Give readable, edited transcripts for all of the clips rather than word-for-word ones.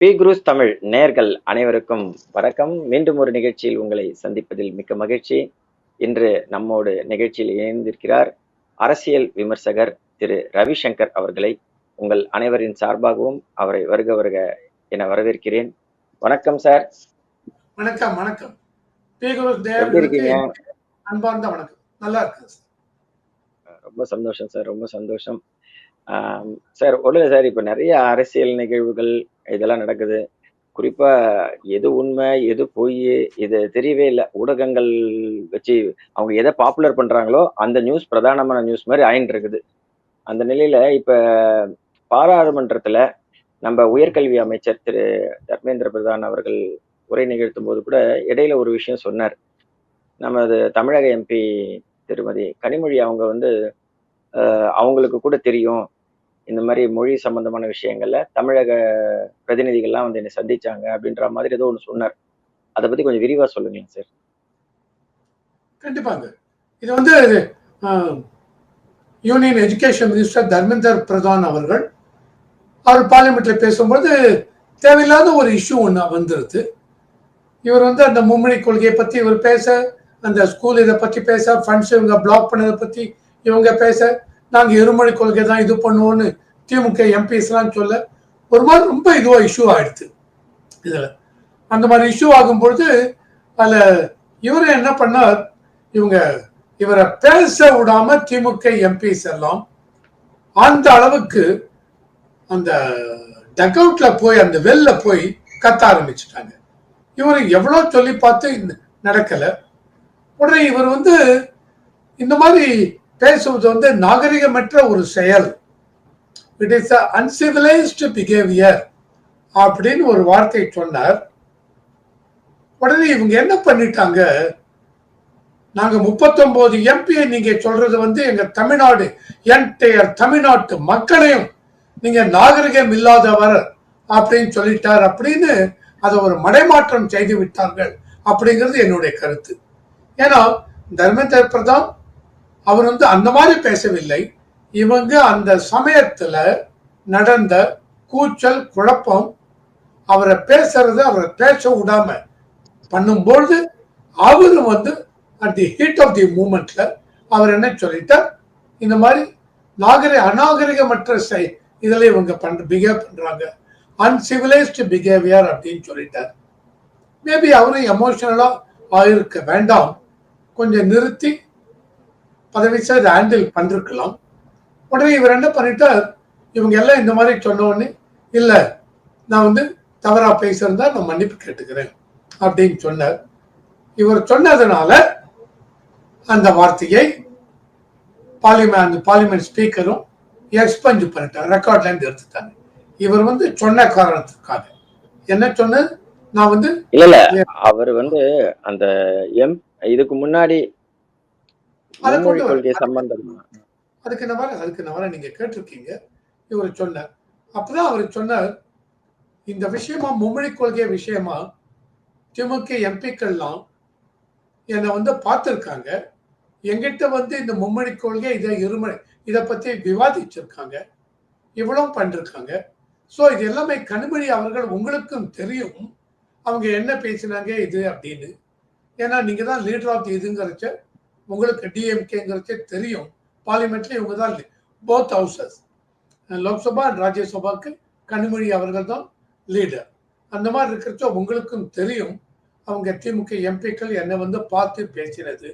B cruise Tamil நேயர்கள் அனைவருக்கும் வணக்கம். மீண்டும் ஒரு நிகழ்ச்சியில் உங்களை சந்திப்பதில் மிக்க மகிழ்ச்சி. இன்று நம்மோடு நிகழ்ச்சியில் இணைந்திருக்கிறார் அரசியல் விமர்சகர் திரு ரவிசங்கர் அவர்களை உங்கள் அனைவரின் சார்பாகவும் அவரை வருக வருக என வரவேற்கிறேன். வணக்கம் சார். வணக்கம். வணக்கம். பி குரூஸ் எப்படி நேயர்களுக்கு இருக்கீங்க? அன்பார்ந்த வணக்கம். நல்லா இருக்கு ரொம்ப சந்தோஷம் சார், ரொம்ப சந்தோஷம். சார் ஒண்ணுல சார், இப்ப நிறைய அரசியல் நிகழ்வுகள் இதெல்லாம் நடக்குது. குறிப்பா எது உண்மை எது பொய் இது தெரியவே இல்லை. ஊடகங்கள் வச்சு அவங்க எதை பாப்புலர் பண்றாங்களோ அந்த நியூஸ் பிரதானமான நியூஸ் மாதிரி ஆயின்னு இருக்குது. அந்த நிலையில இப்ப பாராளுமன்றத்துல நம்ம உயர்கல்வி அமைச்சர் திரு தர்மேந்திர பிரதான் அவர்கள் உரை நிகழ்த்தும் போது கூட இடையில ஒரு விஷயம் சொன்னார். நமது தமிழக எம்பி திருமதி கனிமொழி அவங்க வந்து அவங்களுக்கு கூட தெரியும் இந்த மாதிரி மொழி சம்பந்தமான விஷயங்கள்ல தமிழக பிரதிநிதிகள்லாம் வந்து என்னை சந்திச்சாங்க அப்படின்ற மாதிரி ஏதோ ஒன்று சொன்னார். அதை பத்தி கொஞ்சம் விரிவா சொல்லுங்களேன் சார். கண்டிப்பாங்க. இது வந்து union education minister Dharmender Pradhan அவர்கள் அவர் பார்லிமெண்ட்ல பேசும்போது தேவையில்லாத ஒரு இஷ்யூ ஒன்று வந்துருது. இவர் வந்து அந்த மும்மொழி கொள்கையை பத்தி இவர் பேச, அந்த ஸ்கூல் இதை பத்தி பேச, ஃபண்ட்ஸ் இவங்க பிளாக் பண்ணதை பத்தி இவங்க பேச, நாங்க இருமொழி கொள்கை தான் இது பண்ணுவோம்னு திமுக எம்பிஸ் எல்லாம் சொல்ல ஒரு மாதிரி ரொம்ப இதுவா இஷ்யூ ஆயிடுது. இதுல அந்த மாதிரி இஷ்யூ ஆகும்பொழுது அதுல இவரு என்ன பண்ணார், இவரை பேச விடாம திமுக எம்பிஸ் எல்லாம் அந்த அளவுக்கு அந்த டக்அவுட்ல போய் அந்த வெல்ல போய் கத்த ஆரம்பிச்சுட்டாங்க. இவரு எவ்வளவு சொல்லி பார்த்து நடக்கல. உடனே இவர் வந்து இந்த மாதிரி பேசுவது வந்து நாகரிகமற்ற ஒரு செயல், இட் இஸ் அன்சிவிலைஸ்டு பிஹேவியர் அப்படின்னு ஒரு வார்த்தை சொன்னார். உடனே இவங்க என்ன பண்ணிட்டாங்க, நாங்க 39 எம்பியை நீங்க சொல்றது வந்து எங்க தமிழ்நாடு என்டையர் தமிழ்நாட்டு மக்களையும் நீங்க நாகரிகம் இல்லாதவர் அப்படின்னு சொல்லிட்டார் அப்படின்னு அதை ஒரு மடைமாற்றம் செய்து விட்டார்கள் அப்படிங்கிறது என்னுடைய கருத்து. ஏன்னா தர்மேந்திர பிரதான் அவர் வந்து அந்த மாதிரி பேசவில்லை. இவங்க அந்த சமயத்துல நடந்த கூச்சல் குழப்பம் அவரை பேசுறது அவரை பேச விடாம பண்ணும்போது அவரு வந்து at the heat of the மூமெண்ட்ல அவர் என்ன சொல்லிட்டார், இந்த மாதிரி அநாகரிகமற்ற இதுல இவங்க பிஹேவ் பண்றாங்க, அன்சிவிலைஸ்டு பிஹேவியர் அப்படின்னு சொல்லிட்டார். மேபி அவரும் எமோஷனலா ஆயிருக்க வேண்டாம், கொஞ்சம் நிறுத்தி பதவி சார் ஹேண்டில் பண்ணிருக்கலாம். உடனே இவர் என்ன பண்ணிட்டார், இவங்க எல்லாம் இந்த மாதிரி சொன்ன உடனே இல்ல நான் வந்து தவறா பேசியிருந்தா நான் மன்னிப்பு கேட்டுக்கிறேன் அப்படின்னு சொன்னார். இவர் சொன்னதுனால அந்த வார்த்தையை பார்லிமெண்ட் ஸ்பீக்கரும் எக்ஸ்பஞ்ச் பண்ணிட்டார், ரெக்கார்ட்ல இருந்து எடுத்துட்டாங்க. இவர் வந்து சொன்ன காரணத்துக்காக என்ன சொன்ன, நான் வந்து இல்ல அவர் வந்து அந்த இதுக்கு முன்னாடி கொள்கை சம்பந்தம் அதுக்கு நவர நீங்க கேட்டிருக்கீங்க. இவர் சொன்னார், அப்பதான் அவர் சொன்னார், இந்த விஷயமா மும்மொழி கொள்கை விஷயமா திமுக எம்பிக்கள்லாம் என்னை வந்து பார்த்திருக்காங்க, எங்கிட்ட வந்து இந்த மும்மொழி கொள்கை இதை பத்தி விவாதிச்சிருக்காங்க, இவ்வளவு பண்ணிருக்காங்க. ஸோ இது எல்லாமே கனிமொழி அவர்கள் உங்களுக்கும் தெரியும் அவங்க என்ன பேசினாங்க இது அப்படின்னு. ஏன்னா நீங்க தான் லீடர் ஆஃப் இதுங்கிறச்ச உங்களுக்கு டிஎம்கேங்கிறச்ச தெரியும். பார்லிமெண்ட்ல இவங்க தான் போத் ஹவுசஸ், லோக்சபா அண்ட் ராஜ்யசபாக்கு கனிமொழி அவர்கள் தான் லீடர். அந்த மாதிரி இருக்கிறச்ச உங்களுக்கும் தெரியும் அவங்க திமுக எம்பிக்கள் என்னை வந்து பார்த்து பேசினது.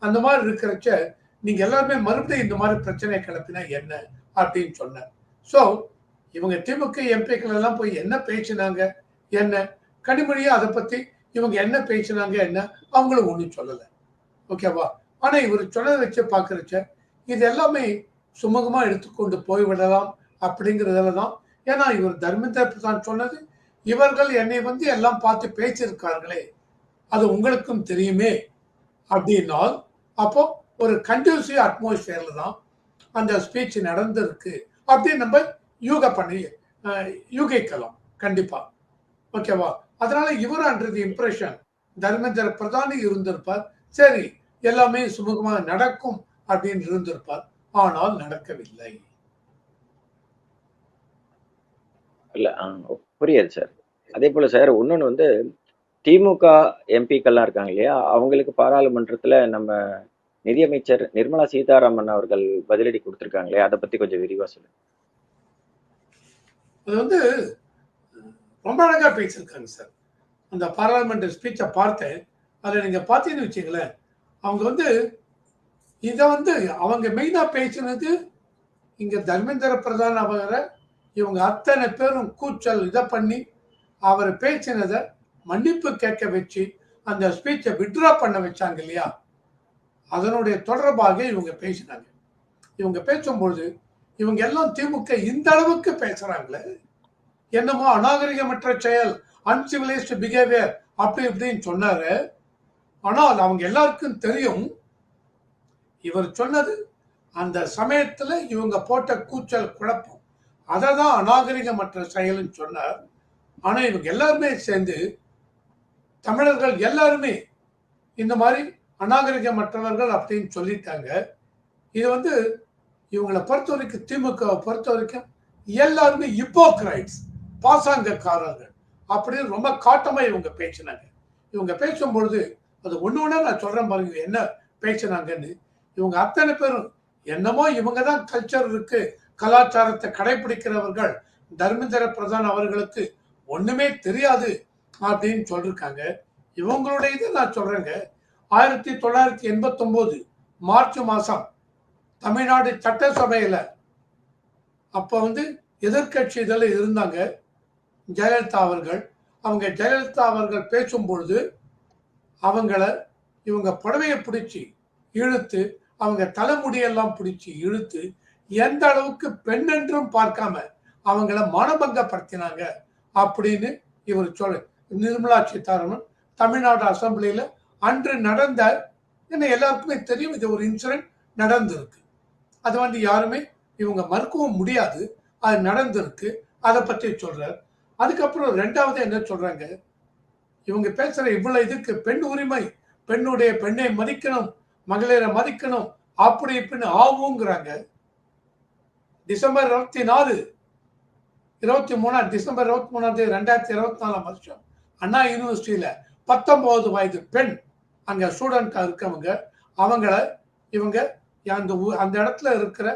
அந்த மாதிரி இருக்கிறச்ச நீங்க எல்லாருமே மறுபடியும் இந்த மாதிரி பிரச்சனை கிளப்பினா என்ன அப்படின்னு சொன்னார். ஸோ இவங்க திமுக எம்பிக்கள் எல்லாம் போய் என்ன பேசினாங்க என்ன, கனிமொழியா அதை பத்தி இவங்க என்ன பேசினாங்க என்ன அவங்களும் ஒன்றும் சொல்லலை. ஓகேவா? ஆனா இவர் சொன்னதை வச்சு பாக்குறச்ச இது எல்லாமே சுமூகமா எடுத்துக்கொண்டு போய்விடலாம் அப்படிங்கிறதுல தான். ஏன்னா இவர் தர்மேந்திர பிரதான் சொன்னது, இவர்கள் என்னை வந்து எல்லாம் பார்த்து பேசியிருக்கார்களே அது உங்களுக்கும் தெரியுமே அப்படின்னால் அப்போ ஒரு கண்டியூசிவ் அட்மாஸ்பியர்ல தான் அந்த ஸ்பீச் நடந்திருக்கு அப்படின்னு நம்ம யூகிக்கலாம் கண்டிப்பா. ஓகேவா? அதனால இவர் அன்றது இம்ப்ரெஷன் தர்மேந்திர பிரதானி இருந்திருப்பார், சரி எல்லாமே சுமூகமாக நடக்கும் அப்படின்னு இருந்திருப்பார். ஆனால் நடக்கவில்லை. இல்ல புரியுது சார். அதே போல சார் இன்னொன்னு வந்து திமுக எம்பிக்கள்லாம் இருக்காங்க இல்லையா? அவங்களுக்கு பாராளுமன்றத்துல நம்ம நிதியமைச்சர் நிர்மலா சீதாராமன் அவர்கள் பதிலடி குடுத்திருக்காங்களே, அத பத்தி கொஞ்சம் விரிவா சொல்லுங்க. அது வந்து ரொம்ப அழகா பேசியிருக்காங்க சார். அந்த பாராளுமன்ற ஸ்பீச்சை பார்த்தேன். அதில் நீங்கள் பார்த்தீங்கன்னு வச்சுங்களேன், அவங்க வந்து இதை வந்து அவங்க மெயினாக பேசினது இங்கே தர்மேந்திர பிரதான் அவரை இவங்க அத்தனை பேரும் கூச்சல் இதை பண்ணி அவர் பேசினதை மன்னிப்பு கேட்க வச்சு அந்த ஸ்பீச்சை வித்ட்ரா பண்ண வச்சாங்க இல்லையா, அதனுடைய தொடர்பாக இவங்க பேசினாங்க. இவங்க பேசும்பொழுது இவங்க எல்லாம் திமுக இந்த அளவுக்கு பேசுறாங்களே, என்னமோ அநாகரிகமற்ற செயல், அன்சிவிலைஸ்டு பிஹேவியர் அப்படி இப்படின்னு சொன்னாரு. ஆனால் அவங்க எல்லாருக்கும் தெரியும் இவர் சொன்னது அந்த சமயத்துல இவங்க போட்ட கூச்சல் குழப்பம், அதை தான் அநாகரிகமற்ற செயல்னு சொன்னார். ஆனா இவங்க எல்லாருமே சேர்ந்து தமிழர்கள் எல்லாருமே இந்த மாதிரி அநாகரிகமற்றவர்கள் அப்படின்னு சொல்லிட்டாங்க. இது வந்து இவங்களை பொறுத்த வரைக்கும், திமுகவை பொறுத்த வரைக்கும் எல்லாருமே ஹிப்போக்ரைட்ஸ், பாசாங்கக்காரர்கள் அப்படின்னு ரொம்ப காட்டமா இவங்க பேசினாங்க. இவங்க பேசும்பொழுது அது ஒண்ணு நான் சொல்றேன் பாருங்க என்ன பேசினாங்கன்னு. இவங்க அத்தனை பேரும் என்னமோ இவங்க தான் கல்ச்சர் இருக்கு, கலாச்சாரத்தை கடைபிடிக்கிறவர்கள், தர்மேந்திர பிரதான் அவர்களுக்கு ஒண்ணுமே தெரியாது அப்படின்னு சொல்லிருக்காங்க. இவங்களுடைய இதை நான் சொல்றேங்க. 1989 மார்ச் மாசம் தமிழ்நாடு சட்டசபையில அப்ப வந்து எதிர்கட்சி இதில் இருந்தாங்க ஜெயலலிதா அவர்கள். அவங்க ஜெயலலிதா அவர்கள் பேசும்பொழுது அவங்கள இவங்க புடவையை பிடிச்சி இழுத்து, அவங்க தலைமுடியெல்லாம் பிடிச்சி இழுத்து, எந்த அளவுக்கு பெண் என்றும் பார்க்காம அவங்கள மானபங்கப்படுத்தினாங்க அப்படின்னு இவர் சொல்ல. நிர்மலா சீதாராமன் தமிழ்நாடு அசம்பிளியில அன்று நடந்த, என்ன எல்லாருக்குமே தெரியும் இது ஒரு இன்சிடென்ட் நடந்திருக்கு. அது வந்து யாருமே இவங்க மறுக்கவும் முடியாது, அது நடந்திருக்கு. அதை பற்றி சொல்றார். அதுக்கப்புறம் ரெண்டாவது என்ன சொல்றாங்க, இவங்க பேசுற இவ்வளவு இதுக்கு பெண் உரிமை, பெண்ணை மதிக்கணும், மகளிரை மதிக்கணும் அப்படி இப்படின்னு ஆகுங்கிறாங்க. டிசம்பர் 23 டிசம்பர் 23 2024 வருஷம் அண்ணா யூனிவர்சிட்டியில 19 வயது பெண் அங்க ஸ்டூடெண்டா இருக்கவங்க, அவங்கள இவங்க அந்த இடத்துல இருக்கிற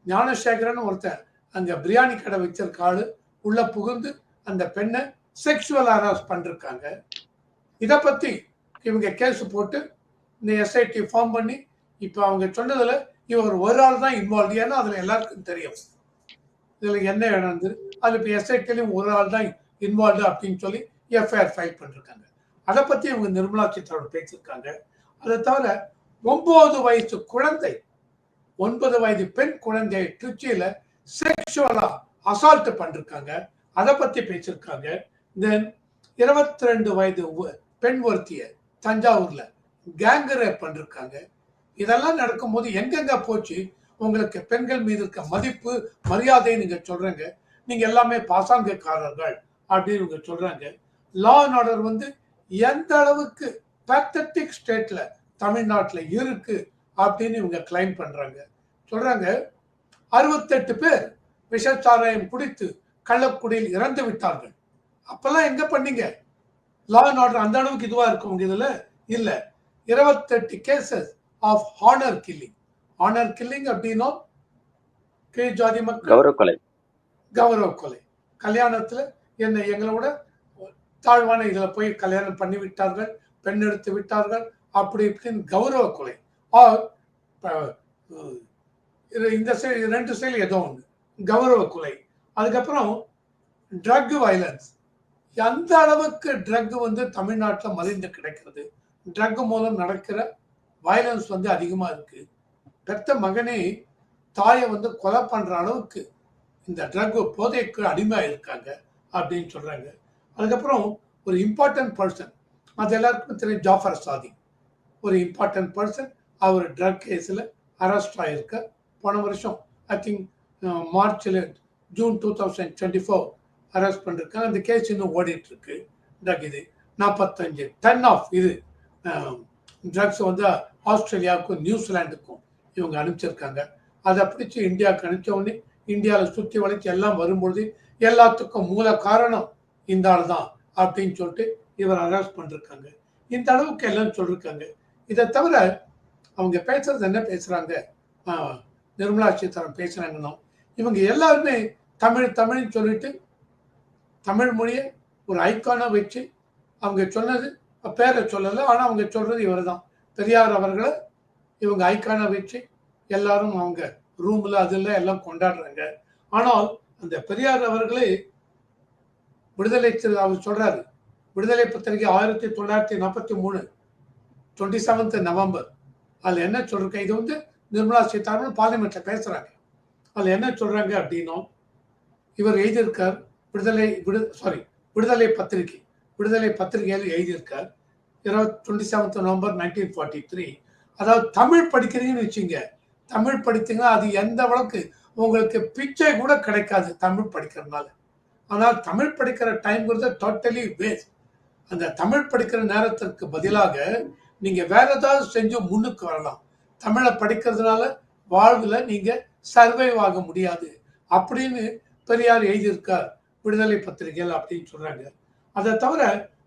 ஞானசேகரன் ஒருத்தன் அங்க பிரியாணி கடை வச்சிருக்க ஆளு உள்ள புகுந்து அந்த பெண்ணை செக்ஷுவல் ஹராஸ் பண்ணிருக்காங்க. இதை பத்தி இவங்க கேஸ் போட்டு இந்த எஸ்ஐடி ஃபார்ம் பண்ணி இப்ப அவங்க சொன்னதுல இவர் ஒரு ஆள் தான் இன்வால்வ். ஏன்னா அதுல எல்லாருக்கும் தெரியும் இதுல என்ன நடந்தது. அதுல இப்ப எஸ்ஐடிலையும் ஒரு ஆள் தான் இன்வால்வ் அப்படின்னு சொல்லி எஃப்ஐஆர் ஃபைல் பண்ணிருக்காங்க. அதை பத்தி இவங்க நிர்மலா சீதாராமன் பேசியிருக்காங்க. அதை தவிர 9 வயசு குழந்தை, 9 வயது பெண் குழந்தையை திருச்சியில செக்ஷுவலா அசால்ட் பண்ணிருக்காங்க. அதை பத்தி பேசியிருக்காங்க. தென் 22 வயது பெண் ஒருத்திய தஞ்சாவூர்ல கேங் ரேப் பண்ணிருக்காங்க. இதெல்லாம் நடக்கும்போது எங்கெங்க போச்சு உங்களுக்கு பெண்கள் மீது இருக்க மதிப்பு, மரியாதை நீங்க சொல்றீங்க, நீங்க எல்லாமே பாசாங்கக்காரர்கள் அப்படின்னு இவங்க சொல்றாங்க. லா அண்ட் ஆர்டர் வந்து எந்த அளவுக்கு பேத்தட்டிக் ஸ்டேட்ல தமிழ்நாட்டுல இருக்கு அப்படின்னு இவங்க கிளைம் பண்றாங்க. சொல்றாங்க 68 பேர் விஷச்சாராயம் குடித்து கள்ளக்குடியில் இறந்து விட்டார்கள். அப்பெல்லாம் எங்க பண்ணீங்க? லா அண்ட் ஆர்டர் அந்த அளவுக்கு இதுவா இருக்கும் உங்க இதுல இல்ல. 28 cases of honour killing. Honour killing அப்படின்னா கீழ் ஜாதி மக்கள் கௌரவ கொலை, கல்யாணத்துல என்ன எங்களோட தாழ்வான இதுல போய் கல்யாணம் பண்ணி விட்டார்கள், பெண் எடுத்து விட்டார்கள் அப்படி இப்படின்னு கௌரவ கொலை. இந்த ரெண்டு செயல் ஏதோ ஒன்று கௌரவ கொலை. அதுக்கப்புறம் ட்ரக் வயலன்ஸ். எந்த அளவுக்கு ட்ரக் வந்து தமிழ்நாட்டில் மலிந்து கிடைக்கிறது, ட்ரக் மூலம் நடக்கிற வயலன்ஸ் வந்து அதிகமா இருக்கு. பெத்த மகனே தாயை வந்து கொலை பண்ற அளவுக்கு இந்த ட்ரக் போதைக்கு அடிமையா இருக்காங்க அப்படின்னு சொல்றாங்க. அதுக்கப்புறம் ஒரு இம்பார்ட்டன்ட் பர்சன், அது எல்லாருக்கும் தெரியும், ஜாஃபர் சாதிக் ஒரு இம்பார்ட்டன்ட் பர்சன். அவர் ட்ரக் கேஸில் அரெஸ்ட் ஆகிருக்க. போன வருஷம் ஐ திங்க் மார்ச்ல ஜூன் 2024 அரெஸ்ட் பண்ணிருக்காங்க. அந்த கேஸ் இன்னும் ஓடிட்டு இருக்கு. ட்ரக் இது 45 டன் ஆஃப் இது ட்ரக்ஸ் வந்து ஆஸ்திரேலியாவுக்கும் நியூசிலாண்டுக்கும் இவங்க அனுப்பிச்சிருக்காங்க. அதை பிடிச்சி இந்தியாவுக்கு அனுப்பிச்ச உடனே இந்தியாவில் சுற்றி வளைச்சு எல்லாம் வரும்பொழுது எல்லாத்துக்கும் மூல காரணம் இந்த ஆள் தான் அப்படின்னு சொல்லிட்டு இவர் அரெஸ்ட் பண்ணிருக்காங்க. இந்த அளவுக்கு எல்லாம் சொல்லிருக்காங்க. இதை தவிர அவங்க பேசுறது என்ன பேசுறாங்க, நிர்மலா சீதாராமன் பேசுறாங்கன்னா, இவங்க எல்லாருமே தமிழ் தமிழ்னு சொல்லிட்டு தமிழ் மொழியை ஒரு ஐக்கானா வச்சு அவங்க சொன்னது பேரை சொல்லலை, ஆனால் அவங்க சொல்றது இவர் தான் பெரியார் அவர்களை இவங்க ஐக்கானா வச்சு எல்லாரும் அவங்க ரூம்ல அதுல எல்லாம் கொண்டாடுறாங்க. ஆனால் அந்த பெரியார் அவர்களே விடுதலை அவர் சொல்றாரு, விடுதலை பத்திரிகை 1943 27 நவம்பர் அதுல என்ன சொல்றாங்க, இது வந்து நிர்மலா சீதாராமன் பார்லிமெண்ட்ல பேசுறாங்க. அதுல என்ன சொல்றாங்க அப்படின்னா, இவர் எழுதியிருக்கார் விடுதலை பத்திரிகையில் எழுதியிருக்கார் 27 நவம்பர் 1943. அதாவது தமிழ் படிக்கிறீங்கன்னு வச்சுங்க, தமிழ் படித்தீங்கன்னா அது எந்த அளவுக்கு உங்களுக்கு பிச்சை கூட கிடைக்காது தமிழ் படிக்கிறதுனால. ஆனால் தமிழ் படிக்கிற டைம் டோட்டலி வேஸ்ட். அந்த தமிழ் படிக்கிற நேரத்திற்கு பதிலாக நீங்க வேற ஏதாவது செஞ்சு முன்னுக்கு வரலாம். தமிழை படிக்கிறதுனால வாழ்வுல நீங்க சர்வைவ் ஆக முடியாது அப்படின்னு பெரியார் எழுதியிருக்கார் விடுதலை பத்திரிகைகள் அப்படின்னு சொல்றாங்க. அதை தவிர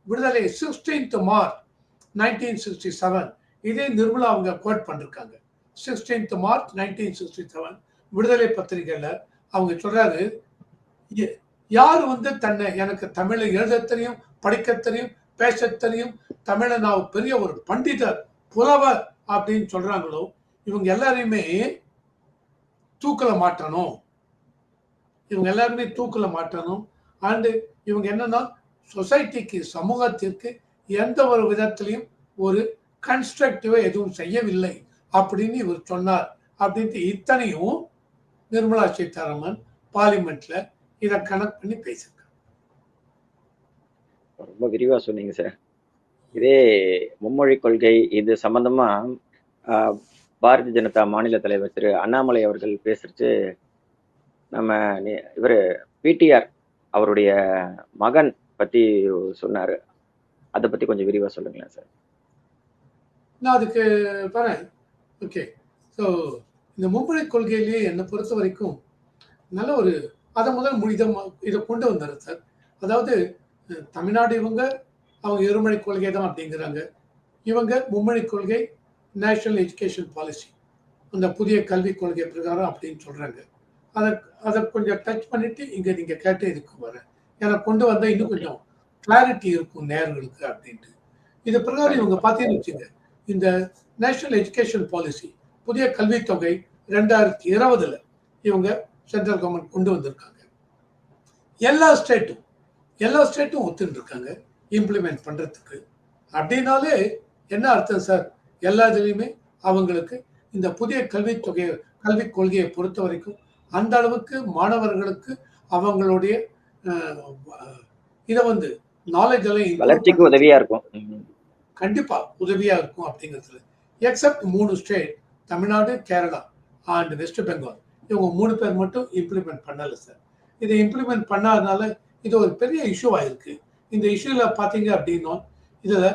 விடுதலை 16 மார்ச் 1967 இதே நிர்மலா அவங்க கோட் பண்ணிருக்காங்க. 16 மார்ச் 1967 விடுதலை பத்திரிகையில அவங்க சொல்றாரு, யார் வந்து தன்னை எனக்கு தமிழை எழுத தெரியும், படிக்க தெரியும், பேச தெரியும், தமிழை நான் பெரிய ஒரு பண்டிதர் புலவர் அப்படின்னு சொல்றாங்களோ இவங்க எல்லாரையுமே தூக்கல மாட்டணும். அண்ட் இவங்க என்னன்னா சொசைட்டிக்கு சமூகத்திற்கு எந்த ஒரு விதத்திலையும் ஒரு கன்ஸ்ட்ரக்டிவா எதுவும் செய்யவில்லை அப்படின்னு இவர் சொன்னார் அப்படின்ட்டு இத்தனையும் நிர்மலா சீதாராமன் பார்லிமெண்ட்ல இதை கனெக்ட் பண்ணி பேசியிருக்காங்க. ரொம்ப விரிவா சொன்னீங்க சார். இதே மும்மொழி கொள்கை இது சம்பந்தமா பாரதிய ஜனதா மாநில தலைவர் திரு அண்ணாமலை அவர்கள் பேசுறது நம்ம இவர் பிடிஆர் அவருடைய மகன் பத்தி சொன்னாரு. அதை பத்தி கொஞ்சம் விரிவா சொல்லுங்களேன் சார். நான் அதுக்கு வரேன். ஓகே, ஸோ இந்த மும்மொழி கொள்கையிலேயே என்னை பொறுத்த வரைக்கும் நல்ல ஒரு அதை முதல் இதை கொண்டு வந்தார் சார். அதாவது தமிழ்நாடு அவங்க இருமொழி கொள்கை தான் அப்படிங்கிறாங்க. இவங்க மும்மொழி கொள்கை நேஷனல் எஜுகேஷன் பாலிசி அந்த புதிய கல்விக் கொள்கை பிரகாரம் அப்படின்னு சொல்றாங்க. அதை கொஞ்சம் டச் பண்ணிட்டு இங்க நீங்க கேட்டு இதுக்கு வரேன். ஏன்னா கொண்டு வந்தா இன்னும் கொஞ்சம் கிளாரிட்டி இருக்கும் நேர்களுக்கு அப்படின்ட்டு. இது பிரகாரம் இவங்க பார்த்தீங்கன்னு வச்சுங்க, இந்த நேஷனல் எஜுகேஷன் பாலிசி புதிய கல்வித்தொகை 2020 இவங்க சென்ட்ரல் கவர்மெண்ட் கொண்டு வந்திருக்காங்க. எல்லா ஸ்டேட்டும் ஒத்துன்னு இருக்காங்க இம்ப்ளிமெண்ட் பண்றதுக்கு. அப்படின்னாலே என்ன அர்த்தம் சார், எல்லா இதுலையுமே அவங்களுக்கு இந்த புதிய கல்விக் கொள்கையை பொறுத்த வரைக்கும் அந்த அளவுக்கு மாணவர்களுக்கு அவங்களுடைய இதை நாலேஜ் எல்லாம் வளர்ச்சிக்கு உதவியா இருக்கும், கண்டிப்பா உதவியா இருக்கும் அப்படிங்கிறதுல. Accept 3 state, Tamil Nadu, Kerala and west Bengal, இவங்க 3 பேர் மட்டும் இம்ப்ளிமெண்ட் பண்ணல சார். இதை இம்ப்ளிமெண்ட் பண்ணாதனால இது ஒரு பெரிய இஷ்யூ ஆயிருக்கு. இந்த இஷ்யூல பாத்தீங்க அப்படின்னா இதுல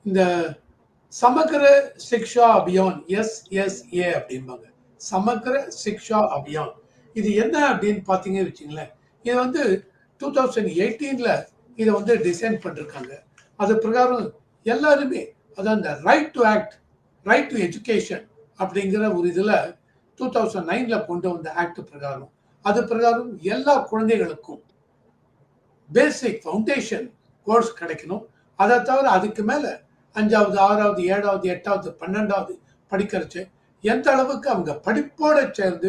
இந்த சமக்ர சிக்ஷா அபியான் SSA அப்படிம்பாங்க, சமக்ர சிக்ஷா அபியான். இது என்ன அப்படின்னு பாத்தீங்க வச்சுங்களேன், இது 2018 இதை டிசைன் பண்ணிருக்காங்க. அது பிரகாரம் எல்லாருமே அதான் இந்த right to act, right to education அப்படிங்கிற ஒரு இதுல 2009 கொண்டு வந்த ஆக்ட் பிரகாரம், அது பிரகாரம் எல்லா குழந்தைகளுக்கும் பேசிக் ஃபவுண்டேஷன் கோர்ஸ் கிடைக்கணும். அதை தவிர அதுக்கு மேல 5வது 6வது 7வது 8வது 12வது படிக்கிறச்சு எந்த அளவுக்கு அவங்க படிப்போட சேர்ந்து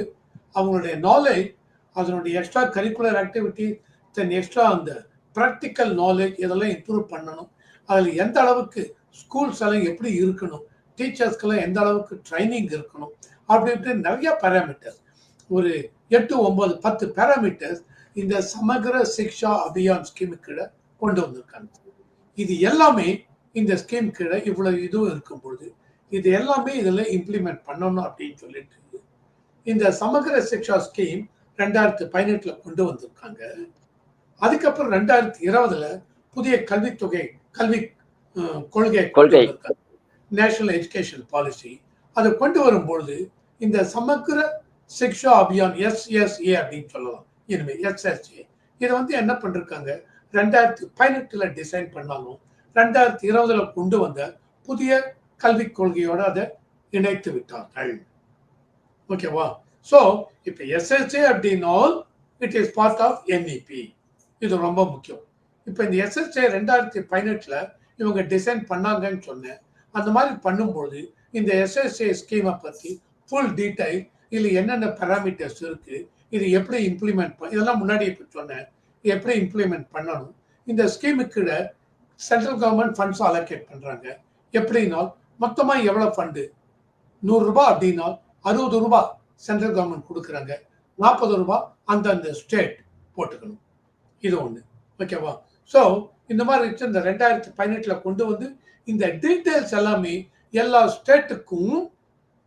அவங்களுடைய நாலேஜ், அதனுடைய எக்ஸ்ட்ரா கரிக்குலர் ஆக்டிவிட்டி, தென் எக்ஸ்ட்ரா அந்த ப்ராக்டிக்கல் நாலேஜ் இதெல்லாம் இம்ப்ரூவ் பண்ணணும். அதில் எந்த அளவுக்கு ஸ்கூல்ஸ் எல்லாம் எப்படி இருக்கணும், டீச்சர்ஸ்க்கெல்லாம் எந்த அளவுக்கு ட்ரைனிங் இருக்கணும் அப்படின்ட்டு நிறைய பேராமீட்டர்ஸ், ஒரு 8, 9, 10 பேராமீட்டர்ஸ் இந்த சமக்ர சிக்ஷா அபியான் ஸ்கீமு கீழே கொண்டு வந்திருக்காங்க. இது எல்லாமே இந்த ஸ்கீம் கீழே இவ்வளவு இதுவும் இருக்கும் பொழுது இது எல்லாமே இதுல இம்ப்ளிமெண்ட் பண்ணணும் அப்படின்னு சொல்லிட்டு இந்த சமக்ர சிக்ஷா ஸ்கீம் 2018 கொண்டு வந்திருக்காங்க. அதுக்கப்புறம் 2020 புதிய கல்விக் கொள்கை நேஷனல் எஜுகேஷன் பாலிசி அதை கொண்டு வரும்பொழுது இந்த சமக்ர சிக்ஷா அபியான் SSA அப்படின்னு சொல்லலாம். இனிமே SSA இதை வந்து என்ன பண்ணிருக்காங்க, 2018 டிசைன் பண்ணாலும் 2020 கொண்டு வந்த புதிய கல்விக் கொள்கையோட அதை இணைத்து விட்டார்கள். ஓகேவா? ஸோ இப்போ எஸ்எஸ்ஏ அப்படின்னா it is part of NEP. இது ரொம்ப முக்கியம். இப்போ இந்த எஸ்எஸ்ஏ 2018 இவங்க டிசைன் பண்ணாங்கன்னு சொன்னேன். அந்த மாதிரி பண்ணும்போது இந்த எஸ்எஸ்ஏ ஸ்கீமை பற்றி ஃபுல் டீடைல், இதில் என்னென்ன பேராமீட்டர்ஸ் இருக்கு, இது எப்படி இம்ப்ளிமெண்ட் இதெல்லாம் முன்னாடி இப்போ சொன்னேன், எப்படி இம்ப்ளிமெண்ட் பண்ணணும், இந்த ஸ்கீமுக்கு சென்ட்ரல் கவர்மெண்ட் ஃபண்ட்ஸ் அலோகேட் பண்ணுறாங்க எப்படின்னா, மொத்தமாக எவ்வளோ ஃபண்டு, 100 ரூபாய் அப்படின்னா 60 ரூபாய் சென்ட்ரல் கவர்மெண்ட் கொடுக்குறாங்க, 40 ரூபாய் அந்தந்த ஸ்டேட் போட்டுக்கணும். இது ஒன்று. ஓகேவா? ஸோ இந்த மாதிரி இந்த 2018 கொண்டு வந்து இந்த டீட்டெயில்ஸ் எல்லாமே எல்லா ஸ்டேட்டுக்கும்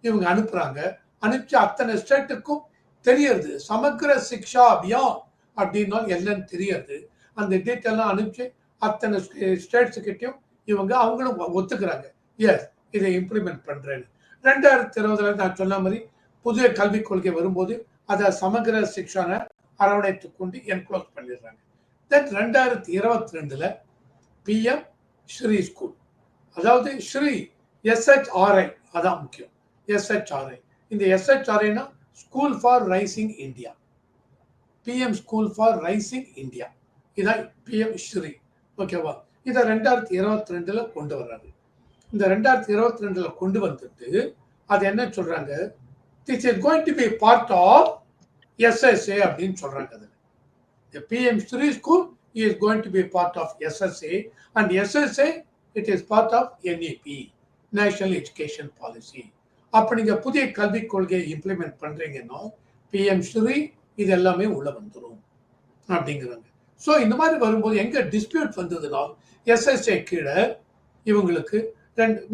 இவங்க அனுப்புறாங்க. அனுப்பிச்சு அத்தனை ஸ்டேட்டுக்கும் தெரியறது. சமக்கிர சிக்ஷா அபியான் அப்படின்னா என்னன்னு தெரியறது. அந்த டீட்டெயிலாம் அனுப்பிச்சு அத்தனை ஸ்டேட்ஸுக்கிட்டையும் இவங்க அவங்களும் ஒத்துக்கிறாங்க, எஸ் இதை இம்ப்ளிமெண்ட் பண்றேன்னு. 2020 நான் சொன்ன மாதிரி புதிய கல்விக் கொள்கை வரும்போது அதை சமக்கிர சிக்ஷானை அரவணைத்து கொண்டு என்க்ளோஸ் பண்ணிடுறாங்க. தென் 2022 பிஎம் ஸ்ரீ ஸ்கூல், அதாவது ஸ்ரீ எஸ்ஹெச்ஆர்ஐ, அதான் முக்கியம். எஸ்ஹெச்ஆர்ஐ, இந்த எஸ்ஹெச்ஆர்ஐனா school for rising India, PM school for rising India, இதான் பிஎம் ஸ்ரீ. ஓகேவா? இதை 2022 கொண்டு வர்றாரு. இந்த 2022 கொண்டு வந்துட்டு அது என்ன சொல்றாங்க, this is going to be part of SSA அப்படின்னு சொல்றாங்க. அது the PM Sri School is going to be part of SSA, and SSA it is part of NEP, National Education Policy. அப்ப நீங்க புதிய கல்விக் கொள்கையை இம்ப்ளிமெண்ட் பண்றீங்கன்னா பிஎம் ஸ்ரீ இது எல்லாமே உள்ள வந்துடும் அப்படிங்கிறாங்க. ஸோ இந்த மாதிரி வரும்போது எங்க டிஸ்பியூட் வந்ததுன்னா, எஸ்எஸ்ஏ கீழே இவங்களுக்கு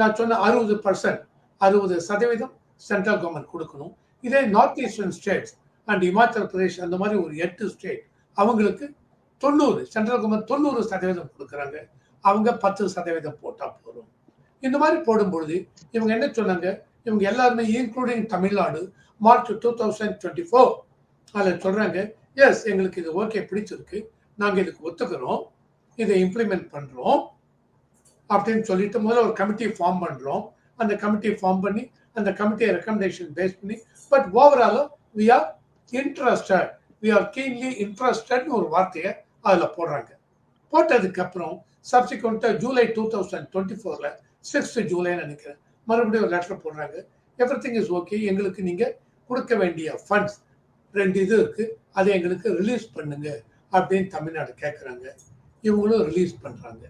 நான் சொன்ன 60% சென்ட்ரல் கவர்மெண்ட் கொடுக்கணும். இதே north eastern states and Himachal Pradesh அந்த மாதிரி ஒரு 8 ஸ்டேட் அவங்களுக்கு 90, சென்ட்ரல் கவர்மெண்ட் 90% கொடுக்குறாங்க, அவங்க 10% போட்டா போதும். இந்த மாதிரி போடும்பொழுது இவங்க என்ன சொன்னாங்க, இவங்க எல்லாருமே இன்க்ளூடிங் தமிழ்நாடு மார்ச் 2024 அதில் சொல்றாங்க, எஸ் எங்களுக்கு இது ஓகே பிடிச்சிருக்கு, நாங்கள் இதுக்கு ஒத்துக்கிறோம், இதை இம்ப்ளிமெண்ட் பண்றோம் அப்படின்னு சொல்லிட்டு முதல்ல ஒரு கமிட்டி ஃபார்ம் பண்றோம். அந்த கமிட்டி ஃபார்ம் பண்ணி அந்த கமிட்டியை ரெக்கமெண்டேஷன் பேஸ் பண்ணி, but overall we are interested, we are keenly interested ஒரு வார்த்தையை அதில் போடுறாங்க. போட்டதுக்கு அப்புறம் சப்சிக்வெண்ட்டாக ஜூலை 2024 6 ஜூலை நினைக்கிறேன் மறுபடியும் ஒரு லெட்டர் போடுறாங்க, எவ்ரி திங் இஸ் ஓகே, எங்களுக்கு நீங்கள் கொடுக்க வேண்டிய ஃபண்ட்ஸ் 2 இது இருக்கு, அதை எங்களுக்கு ரிலீஸ் பண்ணுங்க அப்படின்னு தமிழ்நாடு கேட்குறாங்க. இவங்களும் ரிலீஸ் பண்ணுறாங்க.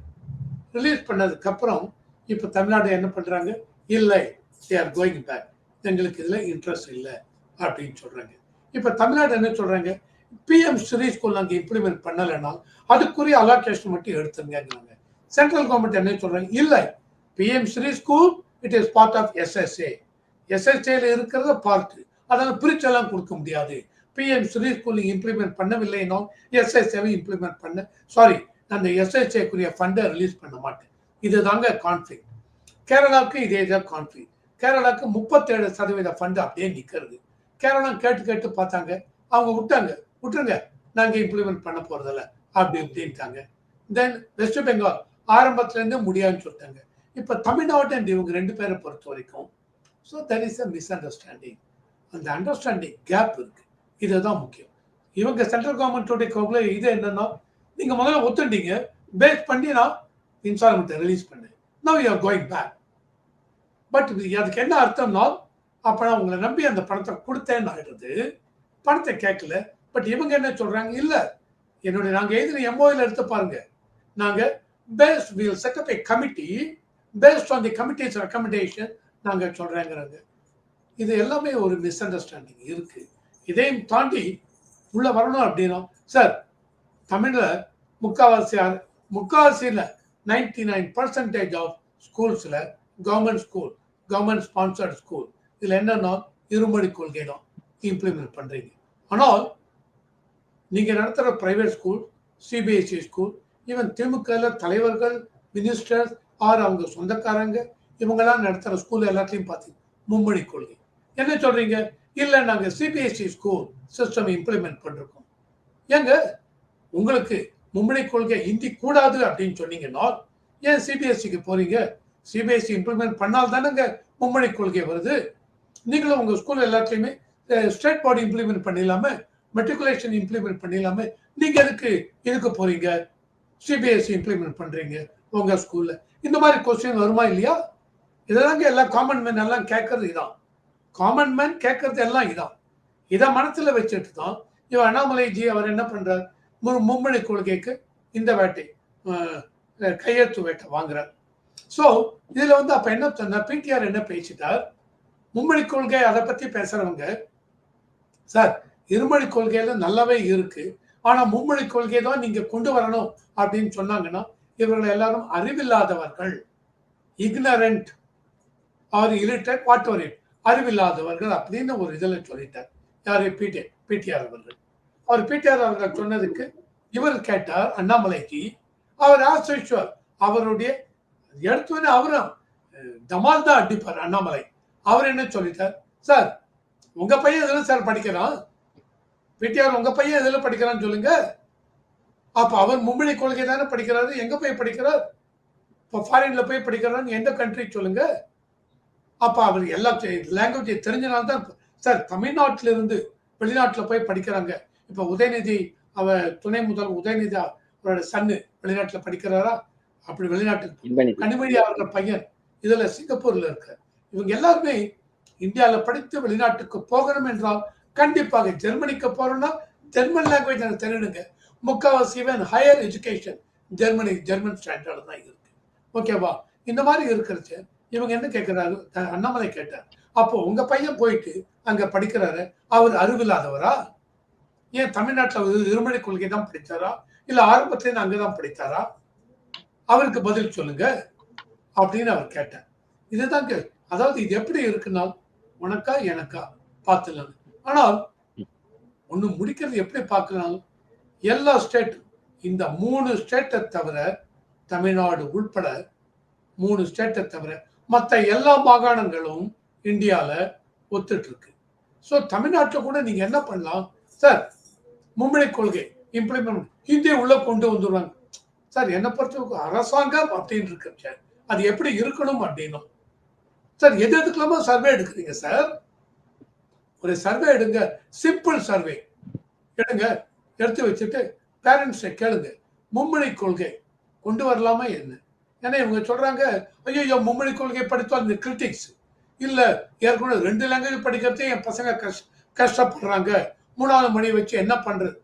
ரிலீஸ் பண்ணதுக்கு அப்புறம் இப்போ தமிழ்நாடு என்ன பண்ணுறாங்க, இல்லை they are going back, எங்களுக்கு இதில் இன்ட்ரெஸ்ட் இல்லை அப்படின்னு சொல்கிறாங்க. இப்போ தமிழ்நாடு என்ன சொல்றாங்க, பிஎம் ஸ்ரீ ஸ்கூல் நாங்கள் இம்ப்ளிமெண்ட் பண்ணலைன்னா அதுக்குரிய அலோகேஷன் மட்டும் எடுத்துருங்கிறாங்க. சென்ட்ரல் கவர்மெண்ட் என்ன சொல்றாங்க, இல்லை PM Shri school it is part of SSA, எஸ்எஸ்ஏல இருக்கிறத பார்த்து அதெல்லாம் பிரிச்செல்லாம் கொடுக்க முடியாது. பிஎம் ஸ்ரீ ஸ்கூல் இம்ப்ளிமெண்ட் பண்ணவில்லைன்னா எஸ்எஸ்ஏவை இம்ப்ளிமெண்ட் பண்ண சாரி அந்த எஸ்எஸ்ஏக்குரிய ஃபண்டை ரிலீஸ் பண்ண மாட்டேன். இதுதாங்க கான்ஃப்ளிக்ட். கேரளாவுக்கு இதே தான் கான்ஃப்ளிக்ட். கேரளாவுக்கு 37% ஃபண்டு அப்படியே நிற்கிறது. கேரளா கேட்டு பார்த்தாங்க, அவங்க விட்டுருங்க நாங்கள் இம்ப்ளிமெண்ட் பண்ண போறதில்ல அப்படி இப்படின்ட்டாங்க. தென் வெஸ்ட் பெங்கால் ஆரம்பத்துலேருந்து முடியாதுன்னு சொல்லிட்டாங்க. இப்போ தமிழ்நாடு அண்ட் இவங்க 2 பேரை பொறுத்த வரைக்கும் so there is a miss understanding. அந்த அண்டர்ஸ்டாண்டிங் கேப் இருக்கு, இதுதான் முக்கியம். இவங்க சென்ட்ரல் கவர்மெண்ட்டோடைய கொள்கை இது என்னன்னா, நீங்க முதல்ல ஒத்துட்டீங்க, பேஸ் பண்ணி நான் இன்ஸ்டால்மெண்ட்டை ரிலீஸ் பண்ணேன், now you are going back. But அதுக்கு என்ன அர்த்தம்னா, அப்ப நான் உங்களை நம்பி அந்த பணத்தை கொடுத்தேன்னு ஆயிடுறது, பணத்தை கேட்கல. பட் இவங்க என்ன சொல்றாங்க, இல்ல என்னுடைய நாங்க எழுதின எம்ஓயில் எடுத்து பாருங்க, நாங்க based will set up a committee based on the committee's recommendation நாங்க சொல்றேங்கிறாங்க. இது எல்லாமே ஒரு மிஸ் அண்டர்ஸ்டாண்டிங் இருக்கு. இதையும் தாண்டி உள்ள வரணும் அப்படின்னா, சார் தமிழ்ல முக்காவாசியில் 99% ஆஃப் ஸ்கூல்ஸ்ல government school, government sponsored school, இதுல என்னன்னா இருமொழி கொள்கை தான் இம்ப்ளிமெண்ட் பண்றீங்க. ஆனால் நீங்க நடத்துற private school, CBSE school, even DMK தலைவர்கள், மினிஸ்டர்ஸ் ஆர் அவங்க சொந்தக்காரங்க இவங்கெல்லாம் நடத்துற ஸ்கூல் எல்லாத்தையும் பார்த்தீங்க மும்மொழி கொள்கை. என்ன சொல்றீங்க, இல்ல நாங்க சிபிஎஸ்இ ஸ்கூல் சிஸ்டம் இம்ப்ளிமெண்ட் பண்ணிருக்கோம். ஏங்க உங்களுக்கு மும்மொழி கொள்கை ஹிந்தி கூடாது அப்படின்னு சொன்னீங்கன்னா ஏன் சிபிஎஸ்சிக்கு போறீங்க? சிபிஎஸ்சி இம்ப்ளிமெண்ட் பண்ணால் தானேங்க மும்மொழி கொள்கை வருது. நீங்களும் உங்க ஸ்கூல் எல்லாத்தையுமே ஸ்டேட் பாடி இம்ப்ளிமெண்ட் பண்ணிடலாம, மெட்ரிகுலேஷன் இம்ப்ளிமெண்ட் பண்ணிடலாம, நீங்க எதுக்கு இதுக்கு போறீங்க? சிபிஎஸ்சி இம்ப்ளிமெண்ட் பண்றீங்க உங்க ஸ்கூல்ல. இந்த மாதிரி கொஸ்டின் வருமா இல்லையா? இதெல்லாங்க எல்லாம் காமன் மேன் எல்லாம் கேட்கறது இதான். காமன் மேன் கேட்கறது எல்லாம் இதான். இதை மனசுல வச்சுட்டு தான் இவன் அண்ணாமலைஜி அவர் என்ன பண்றார்? மும்மொழி கொள்கைக்கு இந்த வேட்டை கையெழுத்து வேட்டை வாங்குறார். ஸோ இதுல வந்து அப்ப என்ன சொன்ன பிடிஆர் என்ன பேசிட்டார்? மும்மொழி கொள்கை அதை பத்தி பேசுறவங்க, சார் இருமொழி கொள்கையில நல்லாவே இருக்கு, ஆனா மும்மொழி கொள்கை தான் நீங்க கொண்டு வரணும் அப்படின்னு சொன்னாங்கன்னா இவர்கள் எல்லாரும் அறிவில்லாதவர்கள், ignorant or illiterate whatever it, அறிவில்லாதவர்கள் அப்படின்னு ஒரு இதுல சொல்லிட்டார். யாரு? பிடிஆர் அவர்கள். அவர் பிடிஆர் அவர்கள் சொன்னதுக்கு இவர் கேட்டார் அண்ணாமலைக்கு. அவர் ஆஸ்வர் அவருடைய எடுத்தோடனே அவரும் தமால் தான் அடிப்பார் அண்ணாமலை. அவர் என்ன சொல்லிட்டார்? சார் உங்க பையன் எதுல சார் படிக்கிறான்? பிடிஆர் உங்க பையன் எதுல படிக்கிறான்னு சொல்லுங்க. அப்ப அவர் மும்மொழி கொள்கை தானே படிக்கிறாரு. எங்க போய் படிக்கிறார்? இப்போ ஃபாரின்ல போய் படிக்கிறான்னு எந்த கண்ட்ரி சொல்லுங்க. அப்ப அவர் எல்லா லாங்குவேஜ் தெரிஞ்சனால்தான் சார் தமிழ்நாட்டில இருந்து வெளிநாட்டுல போய் படிக்கிறாங்க. இப்ப உதயநிதி துணை முதல்வர் உதயநிதி அவரோட சன்னு வெளிநாட்டுல படிக்கிறாரா? அப்படி வெளிநாட்டுக்கு கனிமொழி அவரோட பையன் இதுல சிங்கப்பூர்ல இருக்க. இவங்க எல்லாருமே இந்தியாவில படித்து வெளிநாட்டுக்கு போகணும் என்றால் கண்டிப்பாக ஜெர்மனிக்கு போறோம்னா ஜெர்மன் லாங்குவேஜ் எனக்கு தெரியுங்க. முக்காவாசி ஹையர் எஜுகேஷன் ஜெர்மன் ஸ்டாண்டர்ட் தான் இருக்கு. ஓகேவா? இந்த மாதிரி இருக்கிறது இவங்க என்ன கேட்கிறாரு? அண்ணாமலை கேட்டார், அப்போ உங்க பையன் போயிட்டு அங்க படிக்கிறாரு, அவர் அறிவில்லாதவரா? ஏன் தமிழ்நாட்டில் இருமொழி கொள்கை தான் படித்தாரா, இல்ல ஆரம்பத்திலேருந்து அங்கதான் படித்தாரா? அவருக்கு பதில் சொல்லுங்க அப்படின்னு அவர் கேட்டார். இதுதாங்க, அதாவது இது எப்படி இருக்குன்னா உனக்கா எனக்கா பார்த்துலாம். ஆனால் ஒண்ணு முடிக்கிறது எப்படி பார்க்கலாம்? எல்லா ஸ்டேட், இந்த 3 ஸ்டேட்டை தவிர, தமிழ்நாடு உள்பட 3 ஸ்டேட்டை தவிர மற்ற எல்லா மாகாணங்களும் இந்தியால ஒத்துட்டு இருக்கு. ஸோ தமிழ்நாட்டில் கூட நீங்க என்ன பண்ணலாம்? சார் மும்மொழி கொள்கை இம்ப்ளிமெண்ட் ஹிந்தி உள்ள கொண்டு வந்துடுவாங்க. சார் என்னை பொறுத்தவரைக்கும் அரசாங்கம் அப்படின்னு இருக்கு, அது எப்படி இருக்கணும் அப்படின்னும். சார் எதுக்கலாமா சர்வே எடுக்கிறீங்க சார்? ஒரு சர்வே எடுங்க, சிம்பிள் சர்வே எடுங்க, எடுத்து வச்சுட்டு பேரண்ட்ஸை கேளுங்க, மும்மொழி கொள்கை கொண்டு வரலாமா என்ன? ஏன்னா இவங்க சொல்றாங்க, ஐயோ மும்மொழி கொள்கை படித்தால் இந்த கிரிட்டிக்ஸ் இல்ல, ஏற்கனவே 2 லாங்குவேஜ் படிக்கிறதே என் பசங்க கஷ்டப்படுறாங்க, 3வது மொழி வச்சு என்ன பண்றது?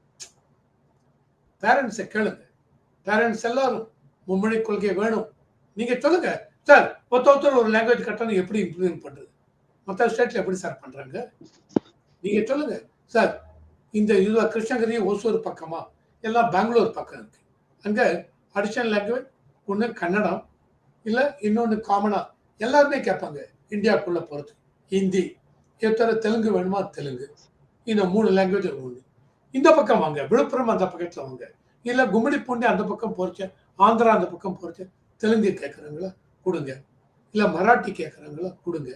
பேரண்ட்ஸை கேளுங்க. பேரண்ட்ஸ் எல்லாரும் மும்மொழி கொள்கை வேணும் நீங்க சொல்லுங்க. சார் ஒருத்தர் ஒரு லாங்குவேஜ் கட்டணம் எப்படி இம்ப்ளிமெண்ட் பண்றது? மற்ற ஸ்டேட்ல எப்படி சார் பண்றாங்க? நீங்க சொல்லுங்க. சார் இந்த இதுல கிருஷ்ணகிரி ஓசூர் பக்கமா எல்லாம் பெங்களூர் பக்கம் இருக்கு. அங்க அடிஷனல் லாங்குவேஜ் ஒண்ணு கன்னடம், இல்ல இன்னொன்னு காமனா எல்லாருமே கேட்பாங்க இந்தியாவுக்குள்ள போறது ஹிந்தி. தெலுங்கு வேணுமா தெலுங்கு. இந்த 3 லாங்குவேஜ் ஒண்ணு. இந்த பக்கம் வாங்க, விழுப்புரம் அந்த பக்கத்துல வாங்க, இல்ல கும்மிடி பூண்டி அந்த பக்கம் போறச்ச, ஆந்திரா அந்த பக்கம் போறச்ச தெலுங்கு கேட்கறாங்களா கொடுங்க, இல்ல மராட்டி கேட்கறாங்களா கொடுங்க,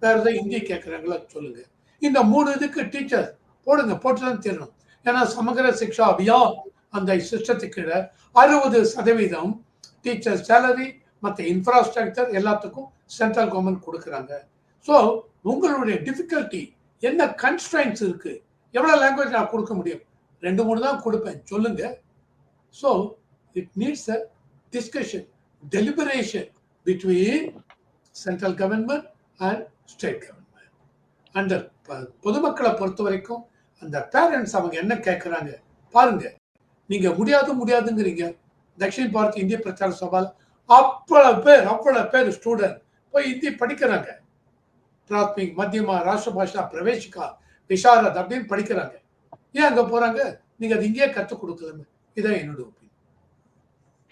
வேற ஏதாவது ஹிந்தி கேட்கறாங்களா சொல்லுங்க. இந்த 3 இதுக்கு டீச்சர் போடுங்க, போட்டுதான் தீரணும். ஏன்னா சமகர சிக்ஷா அபியான் அந்த சிஸ்டத்துக்கு 60% டீச்சர் சேலரி மற்ற இன்ஃப்ராஸ்ட்ரக்சர் எல்லாத்துக்கும் சென்ட்ரல் கவர்மெண்ட் கொடுக்குறாங்க. ஸோ உங்களுடைய டிஃபிகல்ட்டி என்ன, கன்ஸ்ட்ரைன்ஸ் இருக்கு, எவ்வளவு லாங்குவேஜ் நான் கொடுக்க முடியும்? 2-3 தான் கொடுப்பேன் சொல்லுங்க. So it needs a discussion, deliberation between central government and state government. அந்த பொதுமக்களை பொறுத்த வரைக்கும் அந்த பேரண்ட்ஸ் அவங்க என்ன கேட்கறாங்க பாருங்க. நீங்க முடியாதுங்கிறீங்க. தக்ஷின் பாரத் இந்திய பிரச்சார சபால அவ்வளவு பேர் ஸ்டூடெண்ட் போய் ஹிந்தி படிக்கிறாங்க. பிராத்மிக், மத்தியமா, ராஷ்டிரபாஷா, பிரவேசிகா, விசாரத் அப்படின்னு படிக்கிறாங்க. ஏன் அங்க போறாங்க? நீங்க அது இங்கேயே கற்றுக் கொடுக்கலன்னு. இதான் என்னோட